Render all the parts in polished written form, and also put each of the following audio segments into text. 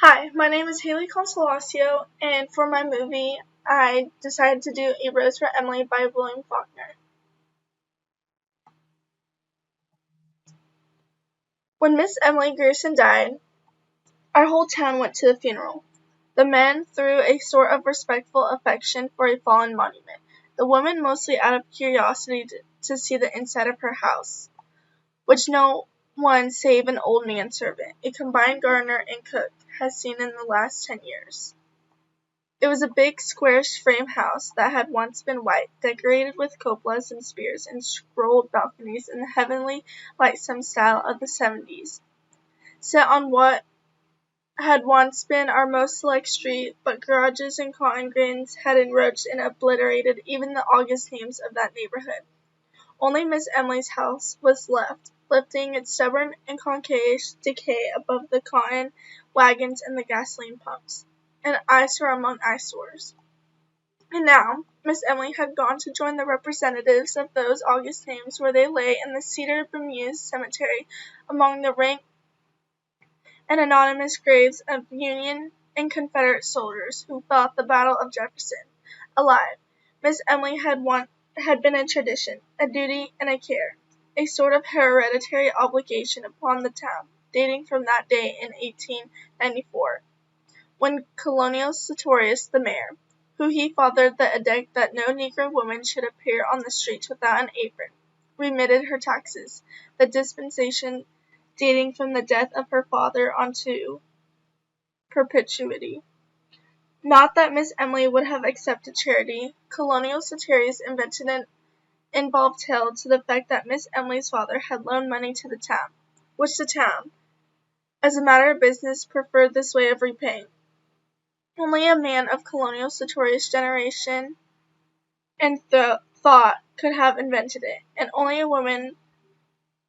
Hi, my name is Hailey C, and for my movie, I decided to do A Rose for Emily by William Faulkner. When Miss Emily Grierson died, our whole town went to the funeral. The men through a sort of respectful affection for a fallen monument, the women mostly out of curiosity to see the inside of her house, which no one save an old manservant, a combined gardener and cook, has seen in the last 10 years. It was a big, squarish frame house that had once been white, decorated with cupolas and spires and scrolled balconies in the heavenly, lightsome style of the 70s, set on what had once been our most select street, but garages and cotton gins had encroached and obliterated even the august names of that neighborhood. Only Miss Emily's house was left, lifting its stubborn and concave decay above the cotton wagons and the gasoline pumps. An eyesore among eyesores. And now, Miss Emily had gone to join the representatives of those august names where they lay in the cedar-bemused cemetery among the rank and anonymous graves of Union and Confederate soldiers who fought the Battle of Jefferson. Alive, Miss Emily had been a tradition, a duty, and a care, a sort of hereditary obligation upon the town, dating from that day in 1894. When Colonel Sartorius, the mayor, who he fathered the edict that no Negro woman should appear on the streets without an apron, remitted her taxes, the dispensation dating from the death of her father unto perpetuity. Not that Miss Emily would have accepted charity. Colonel Sartorius invented an involved tale to the effect that Miss Emily's father had loaned money to the town, which the town, as a matter of business, preferred this way of repaying. Only a man of Colonel Sartorius' generation and thought could have invented it, and only a woman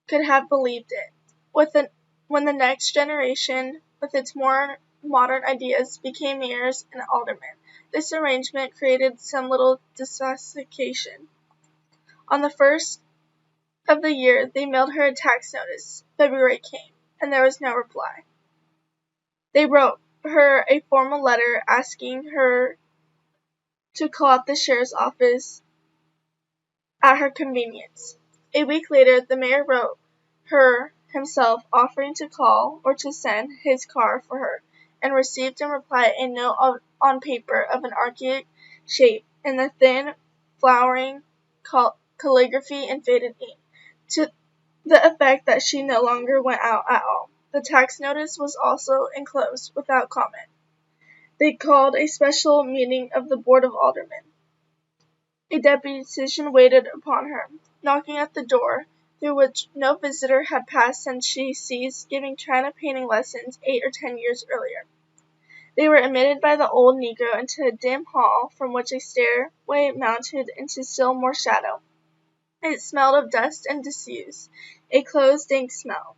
could have believed it. When the next generation, with its more modern ideas, became mayors and aldermen, this arrangement created some little dissatisfaction. On the first of the year they mailed her a tax notice. February came, and there was no reply. They wrote her a formal letter asking her to call at the sheriff's office at her convenience. A week later, the mayor wrote her himself offering to call or to send his car for her, and received in reply a note on paper of an archaic shape in the thin, flowering calligraphy and faded ink, to the effect that she no longer went out at all. The tax notice was also enclosed, without comment. They called a special meeting of the Board of Aldermen. A deputation waited upon her, knocking at the door, through which no visitor had passed since she ceased giving china painting lessons 8 or 10 years earlier. They were admitted by the old Negro into a dim hall from which a stairway mounted into still more shadow. It smelled of dust and disuse, a close, dank smell.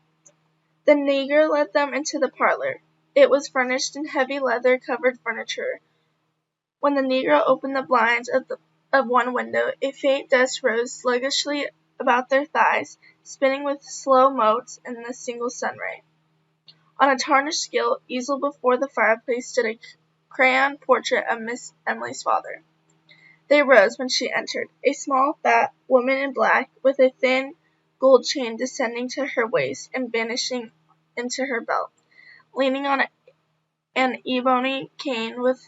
The Negro led them into the parlor. It was furnished in heavy leather-covered furniture. When the Negro opened the blinds of one window, a faint dust rose sluggishly about their thighs, spinning with slow motes in the single sun-ray. On a tarnished gilt easel before the fireplace stood a crayon portrait of Miss Emily's father. They rose when she entered, a small, fat woman in black, with a thin gold chain descending to her waist and vanishing into her belt, leaning on an ebony cane with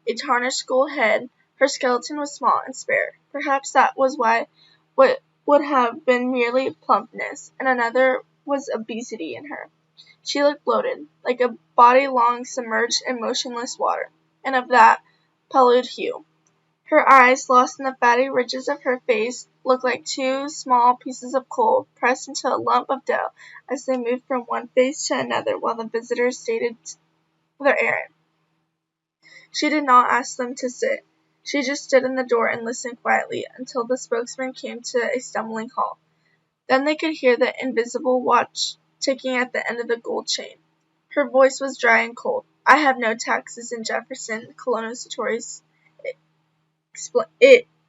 a tarnished gold head. Her skeleton was small and spare. Perhaps that was why what would have been merely plumpness, and another was obesity in her. She looked bloated, like a body long submerged in motionless water, and of that pallid hue. Her eyes, lost in the fatty ridges of her face, looked like two small pieces of coal pressed into a lump of dough as they moved from one face to another while the visitors stated their errand. She did not ask them to sit. She just stood in the door and listened quietly until the spokesman came to a stumbling halt. Then they could hear the invisible watch ticking at the end of the gold chain. Her voice was dry and cold. "I have no taxes in Jefferson," Colonel Sartorius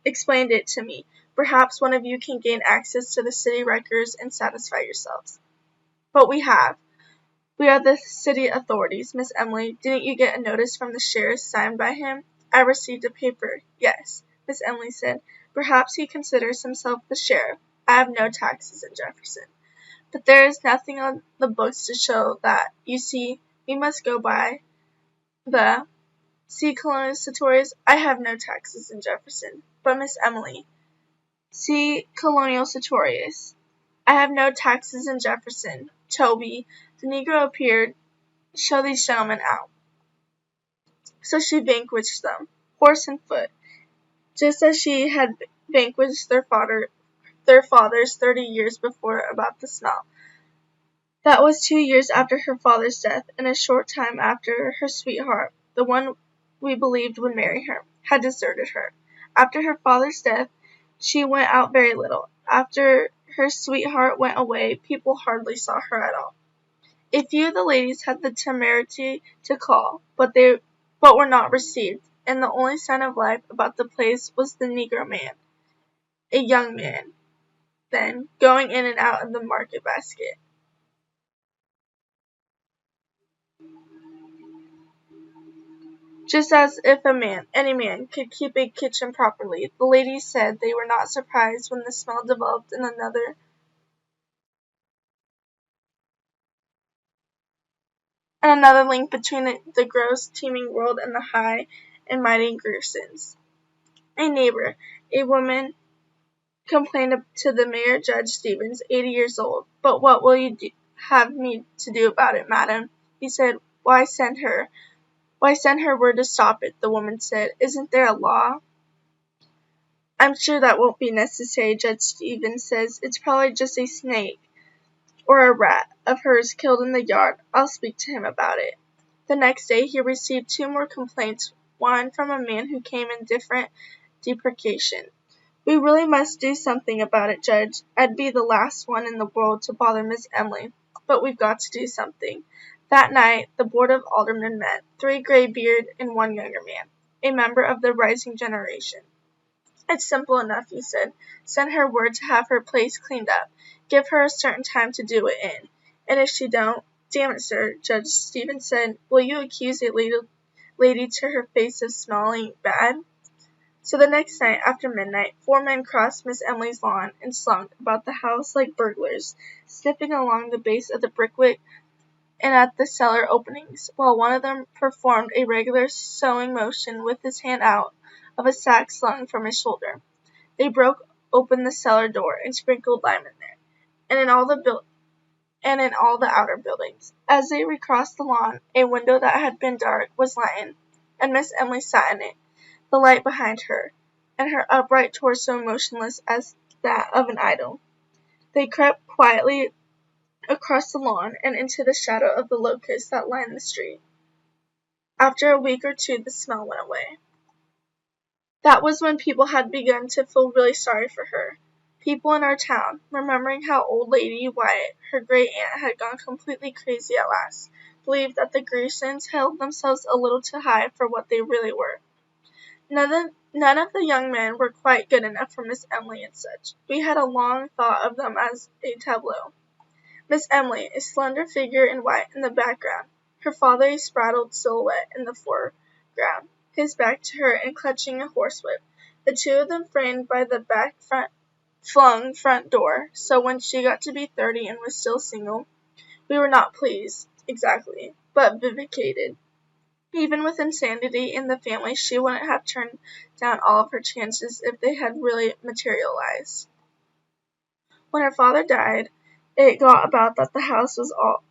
explained it to me. "Perhaps one of you can gain access to the city records and satisfy yourselves." "But we have. We are the city authorities, Miss Emily. Didn't you get a notice from the sheriff signed by him? I received a paper. Yes, Miss Emily said. Perhaps he considers himself the sheriff. I have no taxes in Jefferson. But there is nothing on the books to show that. You see, we must go by the See, Colonial Satorius, I have no taxes in Jefferson. But Miss Emily, see, Colonial Satorius, I have no taxes in Jefferson. Toby, the Negro appeared. Show these gentlemen out. So she vanquished them, horse and foot, just as she had vanquished their fathers 30 years before about the smell. That was 2 years after her father's death, and a short time after her sweetheart, the one we believed would marry her, had deserted her. After her father's death, she went out very little. After her sweetheart went away, people hardly saw her at all. A few of the ladies had the temerity to call, but were not received, and the only sign of life about the place was the Negro man, a young man, then, going in and out of the market basket. Just as if any man, could keep a kitchen properly, the ladies said they were not surprised when the smell developed in another link between the gross, teeming world and the high and mighty Gersons. A neighbor, a woman, complained to the mayor, Judge Stevens, 80 years old. But what will you have me to do about it, madam? He said. Why send her word to stop it, the woman said. Isn't there a law? I'm sure that won't be necessary, Judge Stevens says. It's probably just a snake or a rat of hers killed in the yard. I'll speak to him about it. The next day he received 2 more complaints, one from a man who came in different deprecation. We really must do something about it, Judge. I'd be the last one in the world to bother Miss Emily, but we've got to do something. That night the Board of Aldermen met, 3 gray-bearded and 1 younger man, a member of the rising generation. It's simple enough, he said. Send her word to have her place cleaned up. Give her a certain time to do it in. And if she don't, damn it, sir, Judge Stevens said, will you accuse a lady to her face of smelling bad? So the next night, after midnight, 4 men crossed Miss Emily's lawn and slunk about the house like burglars, sniffing along the base of the brickwork and at the cellar openings, while one of them performed a regular sewing motion with his hand out of a sack slung from his shoulder. They broke open the cellar door and sprinkled lime in there, and in all the outer buildings. As they recrossed the lawn, a window that had been dark was lighted, and Miss Emily sat in it, the light behind her, and her upright torso motionless as that of an idol. They crept quietly across the lawn and into the shadow of the locusts that lined the street. After a week or 2 the smell went away. That was when people had begun to feel really sorry for her. People in our town, remembering how old Lady Wyatt, her great-aunt, had gone completely crazy at last, believed that the Gersons held themselves a little too high for what they really were. None of the young men were quite good enough for Miss Emily and such. We had long thought of them as a tableau. Miss Emily, a slender figure in white in the background, her father a spraddled silhouette in the foreground, his back to her and clutching a horsewhip, the 2 of them framed by the flung front door. So when she got to be 30 and was still single, we were not pleased, exactly, but vindicated. Even with insanity in the family, she wouldn't have turned down all of her chances if they had really materialized. When her father died, it got about that the house was all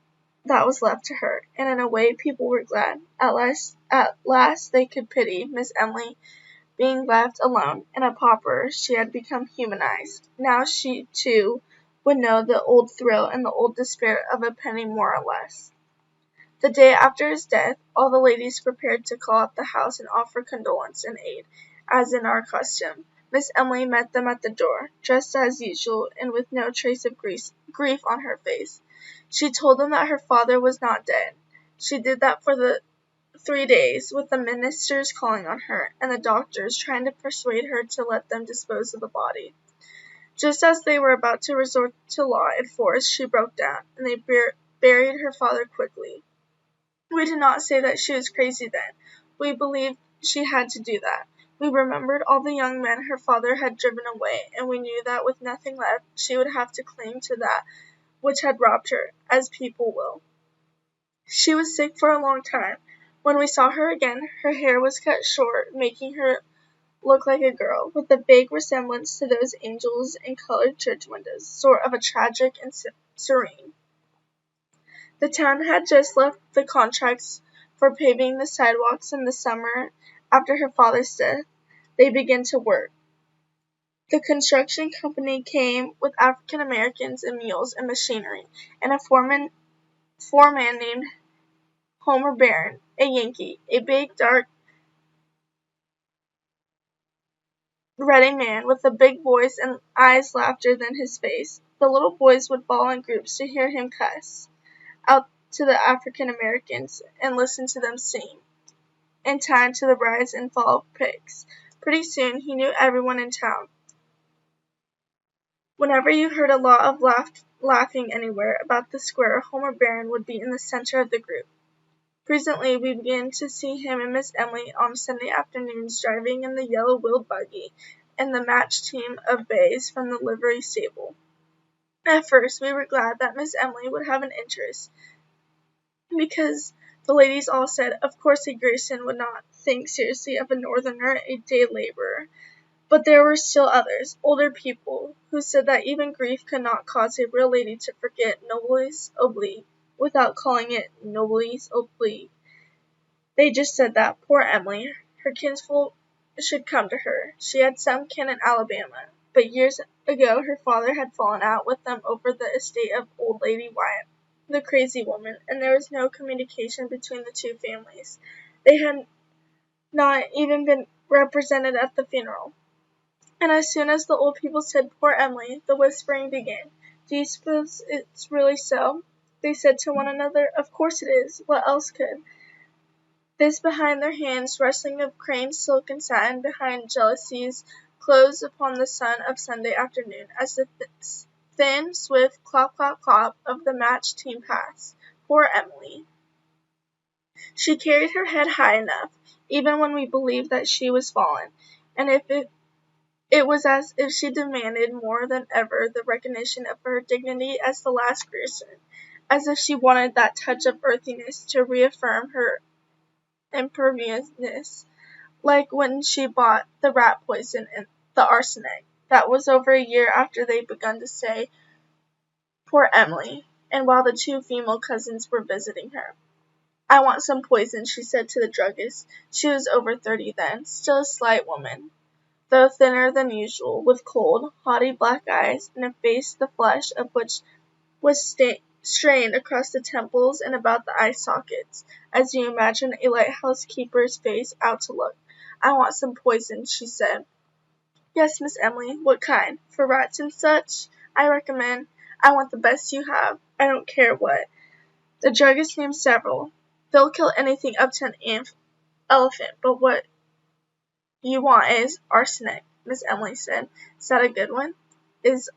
that was left to her, and in a way people were glad. At last they could pity Miss Emily being left alone, and a pauper. She had become humanized. Now she, too, would know the old thrill and the old despair of a penny more or less. The day after his death, all the ladies prepared to call at the house and offer condolence and aid, as in our custom. Miss Emily met them at the door, dressed as usual, and with no trace of grief on her face. She told them that her father was not dead. She did that for the 3 days, with the ministers calling on her, and the doctors trying to persuade her to let them dispose of the body. Just as they were about to resort to law and force, she broke down, and they buried her father quickly. We did not say that she was crazy then. We believed she had to do that. We remembered all the young men her father had driven away, and we knew that with nothing left, she would have to cling to that which had robbed her, as people will. She was sick for a long time. When we saw her again, her hair was cut short, making her look like a girl, with a vague resemblance to those angels in colored church windows, sort of a tragic and serene. The town had just left the contracts for paving the sidewalks in the summer after her father's death. They began to work. The construction company came with African Americans and mules and machinery, and a foreman named Homer Barron, a Yankee, a big, dark, ruddy man with a big voice and eyes laughter than his face. The little boys would fall in groups to hear him cuss out to the African Americans and listen to them sing in time to the rise and fall of pigs. Pretty soon he knew everyone in town. Whenever you heard a lot of laughing anywhere about the square, Homer Barron would be in the center of the group. Presently we began to see him and Miss Emily on Sunday afternoons driving in the yellow-wheeled buggy and the matched team of bays from the livery stable. At first we were glad that Miss Emily would have an interest, because the ladies all said of course a Grayson would not think seriously of a Northerner, a day laborer. But there were still others, older people, who said that even grief could not cause a real lady to forget noblesse oblige without calling it noblesse oblige. They just said that poor Emily, her kinsfolk should come to her. She had some kin in Alabama, but years ago her father had fallen out with them over the estate of old Lady Wyatt, the crazy woman, and there was no communication between the two families. They had not even been represented at the funeral. And as soon as the old people said poor Emily, the whispering began. Do you suppose it's really so? They said to one another, of course it is. What else could? This behind their hands, rustling of crane's silk and satin behind jealousies, closed upon the sun of Sunday afternoon, as the thin, swift clop, clop, clop of the matched team passed. Poor Emily. She carried her head high enough, even when we believed that she was fallen, and it was as if she demanded more than ever the recognition of her dignity as the last Grayson, as if she wanted that touch of earthiness to reaffirm her impervioususness, like when she bought the rat poison and the arsenic. That was over a year after they'd begun to say, poor Emily, and while the two female cousins were visiting her. I want some poison, she said to the druggist. She was over 30 then, still a slight woman, though thinner than usual, with cold, haughty black eyes, and a face the flesh of which was strained across the temples and about the eye sockets, as you imagine a lighthouse keeper's face out to look. I want some poison, she said. Yes, Miss Emily, what kind? For rats and such? I recommend. I want the best you have. I don't care what. The druggist named several. They'll kill anything up to an elephant, but what you want is arsenic, Miss Emily said. Is that a good one? Is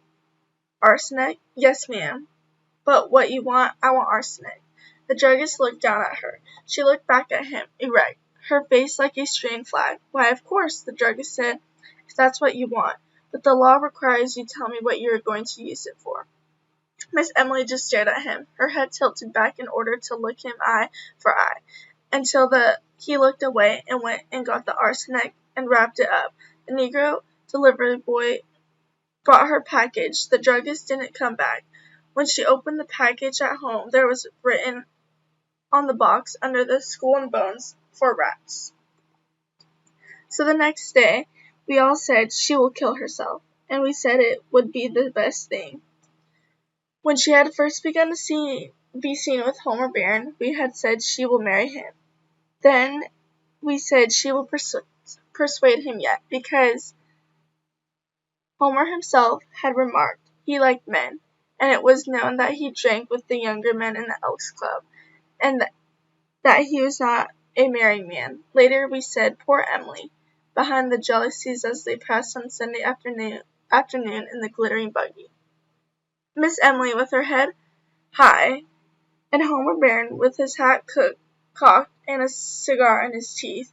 arsenic? Yes, ma'am. But what you want, I want arsenic. The druggist looked down at her. She looked back at him, erect, her face like a strained flag. Why, of course, the druggist said, if that's what you want. But the law requires you tell me what you are going to use it for. Miss Emily just stared at him, her head tilted back in order to look him eye for eye, until he looked away and went and got the arsenic and wrapped it up. The Negro delivery boy brought her package. The druggist didn't come back. When she opened the package at home, there was written on the box under the skull and bones, for rats. So the next day, we all said she will kill herself, and we said it would be the best thing. When she had first begun to be seen with Homer Barron, we had said she will marry him. Then we said she will persuade him yet, because Homer himself had remarked he liked men, and it was known that he drank with the younger men in the Elks Club, and that he was not a married man. Later we said, poor Emily, behind the jealousies as they passed on Sunday afternoon in the glittering buggy. Miss Emily, with her head high, and Homer Barron, with his hat cocked and a cigar in his teeth,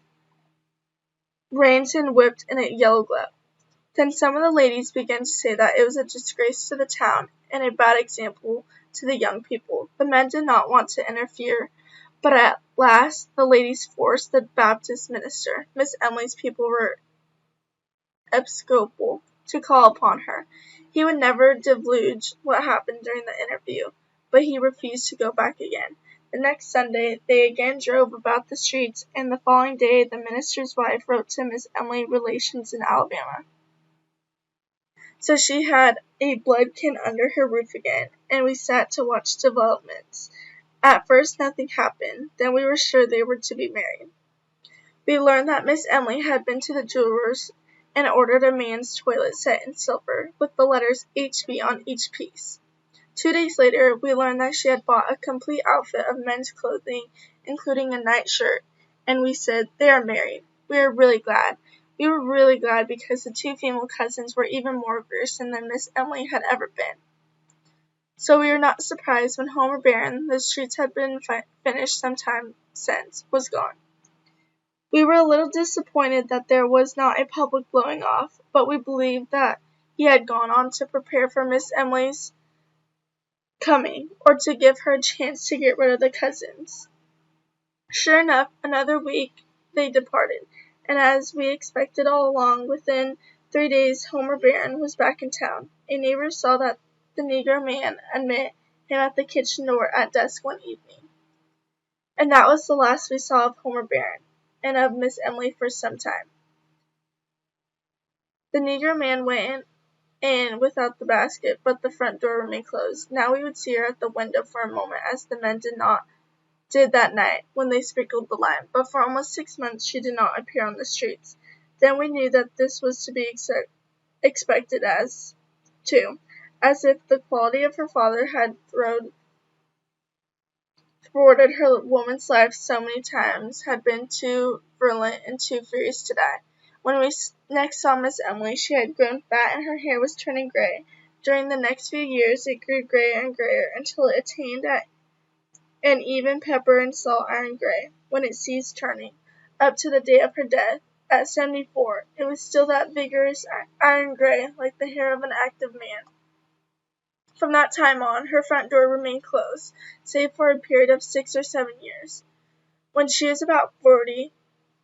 reins and whipped in a yellow glove. Then some of the ladies began to say that it was a disgrace to the town and a bad example to the young people. The men did not want to interfere, but at last the ladies forced the Baptist minister, Miss Emily's people were Episcopal, to call upon her. He would never divulge what happened during the interview, but he refused to go back again. The next Sunday they again drove about the streets, and the following day the minister's wife wrote to Miss Emily relations in Alabama. So she had a bloodkin under her roof again, and we sat to watch developments. At first nothing happened, then we were sure they were to be married. We learned that Miss Emily had been to the jeweler's and ordered a man's toilet set in silver, with the letters HB on each piece. 2 days later, we learned that she had bought a complete outfit of men's clothing, including a nightshirt, and we said, "They are married." We were really glad. We were really glad because the two female cousins were even more gruesome than Miss Emily had ever been. So we were not surprised when Homer Barron, the streets had been finished some time since, was gone. We were a little disappointed that there was not a public blowing off, but we believed that he had gone on to prepare for Miss Emily's coming, or to give her a chance to get rid of the cousins. Sure enough, another week they departed, and as we expected all along, within 3 days Homer Barron was back in town. A neighbor saw that the Negro man admit him at the kitchen door at dusk one evening. And that was the last we saw of Homer Barron, and of Miss Emily for some time. The Negro man went in without the basket, but the front door remained closed. Now we would see her at the window for a moment, as the men did that night, when they sprinkled the lime, but for almost 6 months she did not appear on the streets. Then we knew that this was to be expected as if the quality of her father had thwarted her woman's life so many times, had been too virulent and too furious to die. When we next saw Miss Emily, she had grown fat and her hair was turning gray. During the next few years it grew grayer and grayer until it attained an even pepper and salt iron gray, when it ceased turning, up to the day of her death. At 74, it was still that vigorous iron gray, like the hair of an active man. From that time on, her front door remained closed, save for a period of 6 or 7 years, when she was about 40,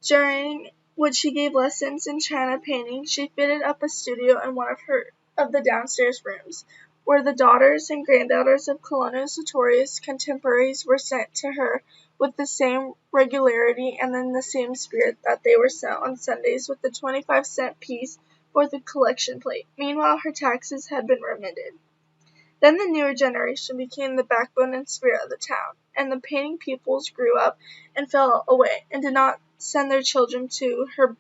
during which she gave lessons in china painting. She fitted up a studio in one of the downstairs rooms, where the daughters and granddaughters of Colonel Sartorius' contemporaries were sent to her with the same regularity and in the same spirit that they were sent on Sundays with the 25-cent piece for the collection plate. Meanwhile, her taxes had been remitted. Then the newer generation became the backbone and spirit of the town, and the painting pupils grew up and fell away, and did not send their children to her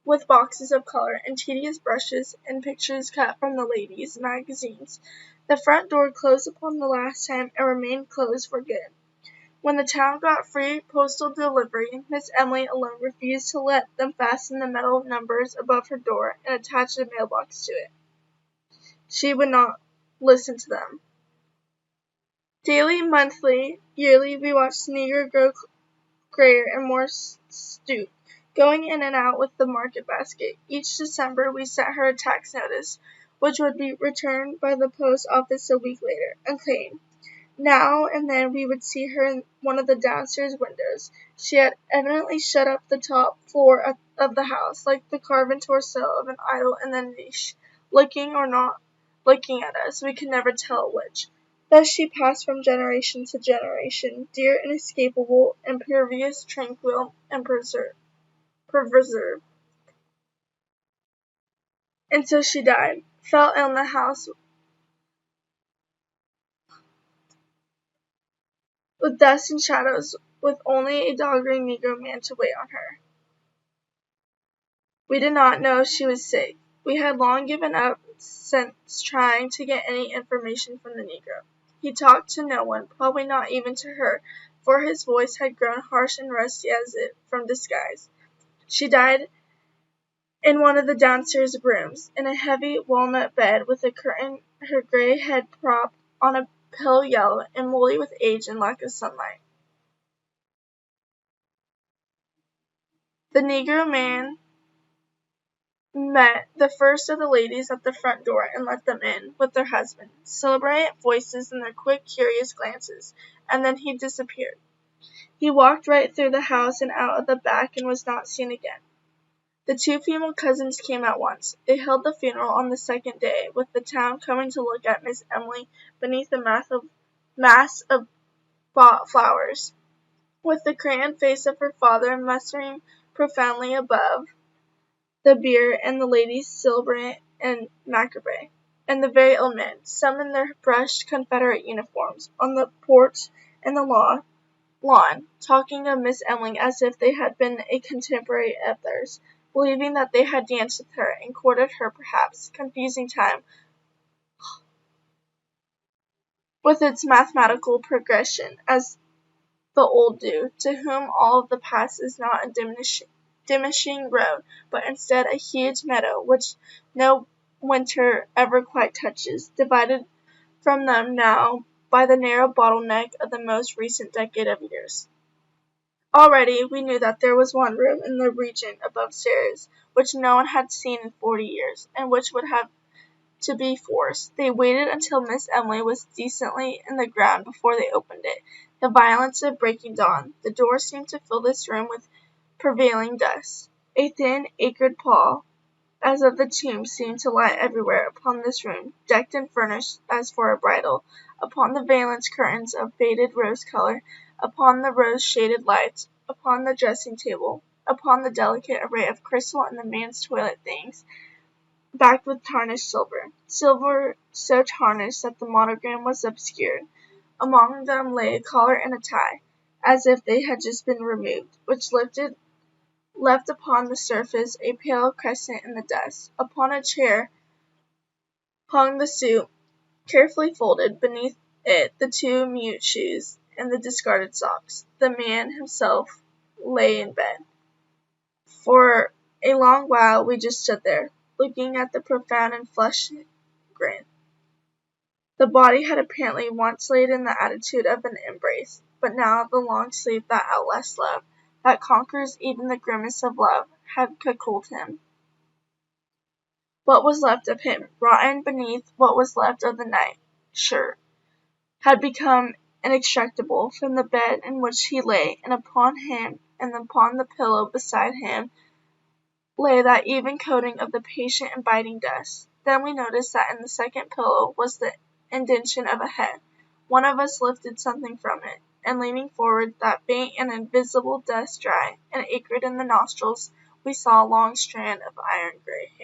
with boxes of color and tedious brushes and pictures cut from the ladies' magazines. The front door closed upon the last time and remained closed for good. When the town got free postal delivery, Miss Emily alone refused to let them fasten the metal numbers above her door and attach a mailbox to it. She would not listen to them. Daily, monthly, yearly, we watched the Negro grow grayer and more stooped, going in and out with the market basket. Each December we sent her a tax notice, which would be returned by the post office a week later, unclaimed. Now and then we would see her in one of the downstairs windows. She had evidently shut up the top floor of the house, like the carven torso of an idol in the niche, looking or not looking at us, we could never tell which. Thus she passed from generation to generation, dear, inescapable, impervious, tranquil, and preserved. Until she died, fell ill in the house with dust and shadows, with only a doddering Negro man to wait on her. We did not know she was sick. We had long given up since trying to get any information from the Negro. He talked to no one, probably not even to her, for his voice had grown harsh and rusty as if from disguise. She died in one of the downstairs rooms, in a heavy walnut bed with a curtain, her gray head propped on a pale yellow, and moldy with age and lack of sunlight. The Negro man met the first of the ladies at the front door and let them in, with their husbands, sibilant voices and their quick, curious glances, and then he disappeared. He walked right through the house and out of the back and was not seen again. The two female cousins came at once. They held the funeral on the second day, with the town coming to look at Miss Emily beneath a mass of flowers, with the crayon face of her father mustering profoundly above the bier, and the ladies Silbrant and Macabre, and the very old men, some in their brushed Confederate uniforms, on the porch and the lawn, talking of Miss Emily as if they had been a contemporary of theirs, believing that they had danced with her and courted her perhaps, confusing time with its mathematical progression, as the old do, to whom all of the past is not a diminishing road, but instead a huge meadow which no winter ever quite touches, divided from them now by the narrow bottleneck of the most recent decade of years. Already we knew that there was one room in the region above stairs which no one had seen in 40 years, and which would have to be forced. They waited until Miss Emily was decently in the ground before they opened it. The violence of breaking dawn. The door seemed to fill this room with prevailing dust. A thin, acrid pall, as of the tomb, seemed to lie everywhere upon this room, decked and furnished as for a bridal, upon the valance curtains of faded rose-colour, upon the rose-shaded lights, upon the dressing-table, upon the delicate array of crystal and the man's toilet things, backed with tarnished silver so tarnished that the monogram was obscured. Among them lay a collar and a tie, as if they had just been removed, which left upon the surface a pale crescent in the dust. Upon a chair hung the suit, carefully folded, beneath it the two mute shoes and the discarded socks. The man himself lay in bed. For a long while we just stood there, looking at the profound and flushed grin. The body had apparently once laid in the attitude of an embrace, but now the long sleep that outlasts love, that conquers even the grimace of love, had cocooned him. What was left of him, rotten beneath what was left of the night shirt, had become inextricable from the bed in which he lay, and upon him, and upon the pillow beside him, lay that even coating of the patient and biting dust. Then we noticed that in the second pillow was the indentation of a head. One of us lifted something from it, and leaning forward, that faint and invisible dust dry and acrid in the nostrils, we saw a long strand of iron-grey hair.